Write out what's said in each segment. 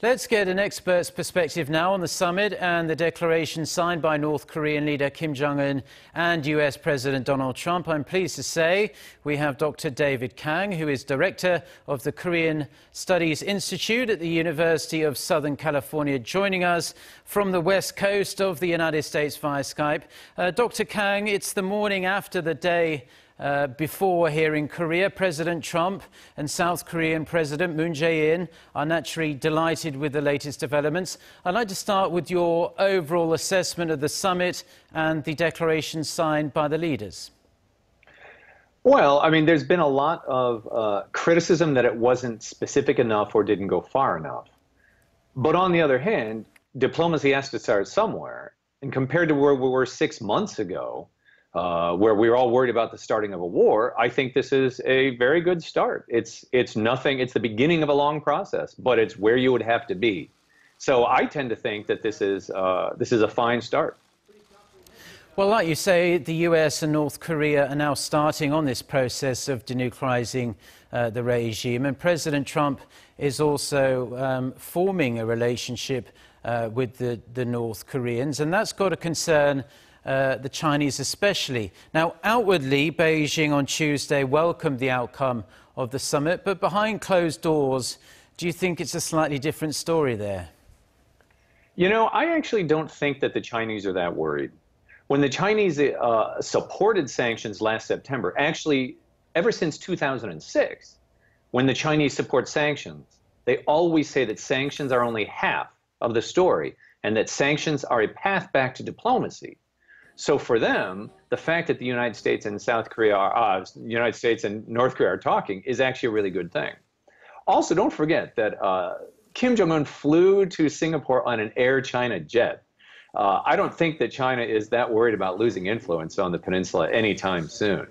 Let's get an expert's perspective now on the summit and the declaration signed by North Korean leader Kim Jong-un and U.S. President Donald Trump. I'm pleased to say we have Dr. David Kang, who is director of the Korean Studies Institute at the University of Southern California, joining us from the west coast of the United States via Skype. Dr. Kang, it's the morning after the day before here in Korea. President Trump and South Korean President Moon Jae-in are naturally delighted with the latest developments. I'd like to start with your overall assessment of the summit and the declaration signed by the leaders. Well, I mean, there's been a lot of criticism that it wasn't specific enough or didn't go far enough. But on the other hand, diplomacy has to start somewhere. And compared to where we were 6 months ago, where we were all worried about the starting of a war, I think this is a very good start. It's nothing, it's the beginning of a long process, but it's where you would have to be. So I tend to think that this is a fine start. Well, like you say, the U.S. and North Korea are now starting on this process of denuclearizing the regime, and President Trump is also forming a relationship with the North Koreans, and that's got to concern the Chinese especially. Now, outwardly, Beijing on Tuesday welcomed the outcome of the summit, but behind closed doors, do you think it's a slightly different story there? You know, I actually don't think that the Chinese are that worried. When the Chinese supported sanctions last September, actually, ever since 2006, when the Chinese support sanctions, they always say that sanctions are only half of the story and that sanctions are a path back to diplomacy. So for them, the fact that the United States and South Korea are, United States and North Korea are talking is actually a really good thing. Also, don't forget that Kim Jong-un flew to Singapore on an Air China jet. I don't think that China is that worried about losing influence on the peninsula anytime soon.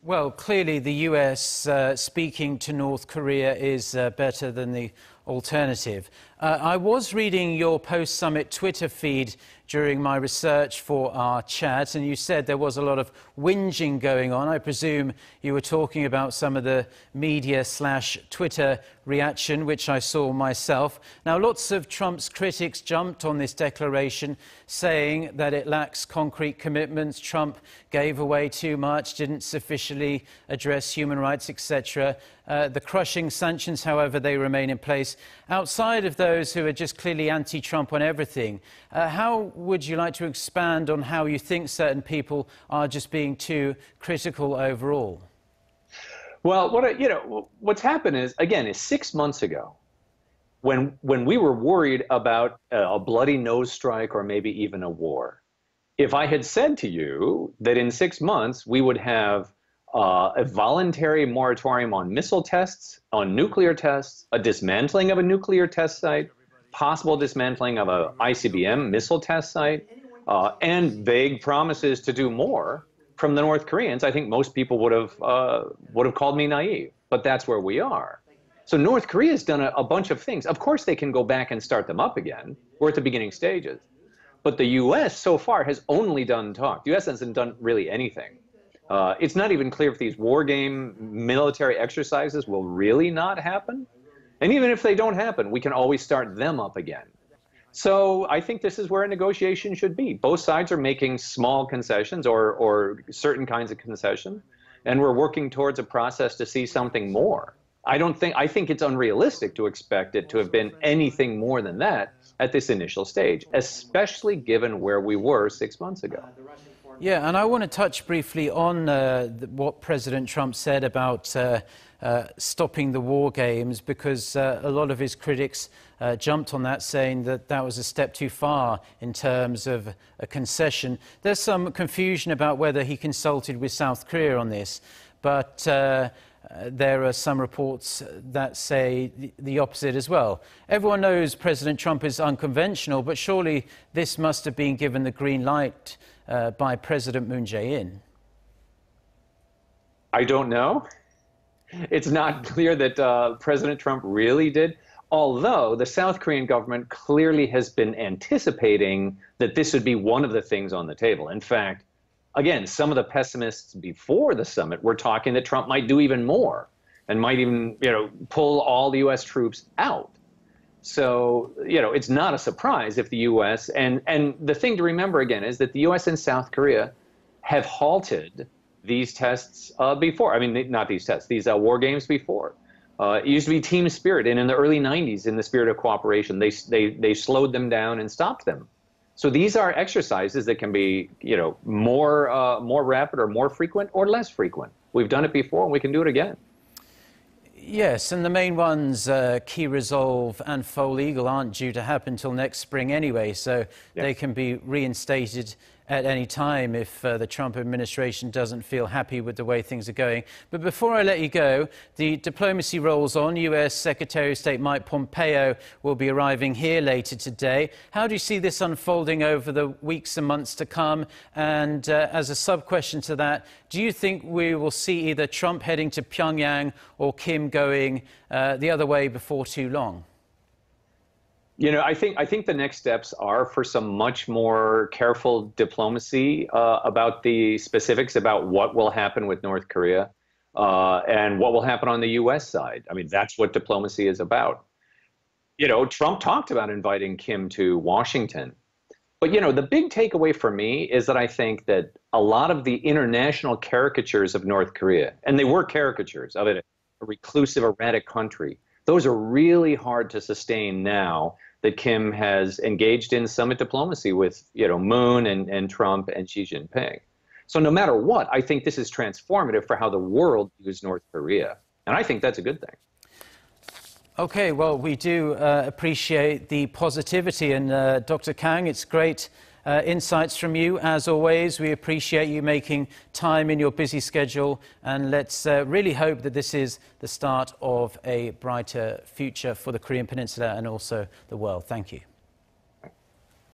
Well, clearly the U.S. Speaking to North Korea is better than the alternative. I was reading your post-summit Twitter feed during my research for our chat, and you said there was a lot of whinging going on. I presume you were talking about some of the media/Twitter reaction, which I saw myself. Now, lots of Trump's critics jumped on this declaration, saying that it lacks concrete commitments. Trump gave away too much, didn't sufficiently address human rights, etc. The crushing sanctions, however, they remain in place. Outside of those who are just clearly anti-Trump on everything, how would you like to expand on how you think certain people are just being too critical overall? Well, what's happened is, again, is 6 months ago, when we were worried about a bloody nose strike or maybe even a war. If I had said to you that in 6 months we would have a voluntary moratorium on missile tests, on nuclear tests, a dismantling of a nuclear test site, possible dismantling of a ICBM missile test site, and vague promises to do more from the North Koreans, I think most people would have called me naive. But that's where we are. So North Korea's done a bunch of things. Of course, they can go back and start them up again. We're at the beginning stages. But the U.S. so far has only done talk. The U.S. hasn't done really anything. It's not even clear if these war game military exercises will really not happen. And even if they don't happen, we can always start them up again. So I think this is where a negotiation should be. Both sides are making small concessions or certain kinds of concession, and we're working towards a process to see something more. I think it's unrealistic to expect it to have been anything more than that at this initial stage, especially given where we were 6 months ago. Yeah, and I want to touch briefly on what President Trump said about stopping the war games, because a lot of his critics jumped on that, saying that that was a step too far in terms of a concession. There's some confusion about whether he consulted with South Korea on this, but there are some reports that say the opposite as well. Everyone knows President Trump is unconventional, but surely this must have been given the green light by President Moon Jae-in. I don't know. It's not clear that President Trump really did, although the South Korean government clearly has been anticipating that this would be one of the things on the table. In fact, again, some of the pessimists before the summit were talking that Trump might do even more and might even, pull all the U.S. troops out. So, it's not a surprise if the U.S. and the thing to remember again is that the U.S. and South Korea have halted these tests before. I mean, not these tests, these war games before. It used to be team spirit, and in the early 90s, in the spirit of cooperation, they slowed them down and stopped them. So these are exercises that can be, more rapid or more frequent or less frequent. We've done it before, and we can do it again. Yes, and the main ones, Key Resolve and Foal Eagle, aren't due to happen until next spring anyway, so they can be reinstated at any time if the Trump administration doesn't feel happy with the way things are going. But before I let you go, the diplomacy rolls on. U.S. Secretary of State Mike Pompeo will be arriving here later today. How do you see this unfolding over the weeks and months to come? And as a sub-question to that, do you think we will see either Trump heading to Pyongyang or Kim going the other way before too long? I think the next steps are for some much more careful diplomacy about the specifics about what will happen with North Korea and what will happen on the U.S. side. I mean, that's what diplomacy is about. Trump talked about inviting Kim to Washington. But, the big takeaway for me is that I think that a lot of the international caricatures of North Korea, and they were caricatures of it, a reclusive, erratic country, those are really hard to sustain now that Kim has engaged in summit diplomacy with, Moon and Trump and Xi Jinping. So no matter what, I think this is transformative for how the world views North Korea. And I think that's a good thing. Okay, well, we do appreciate the positivity. And Dr. Kang, it's great insights from you, as always. We appreciate you making time in your busy schedule. And let's really hope that this is the start of a brighter future for the Korean Peninsula and also the world. Thank you.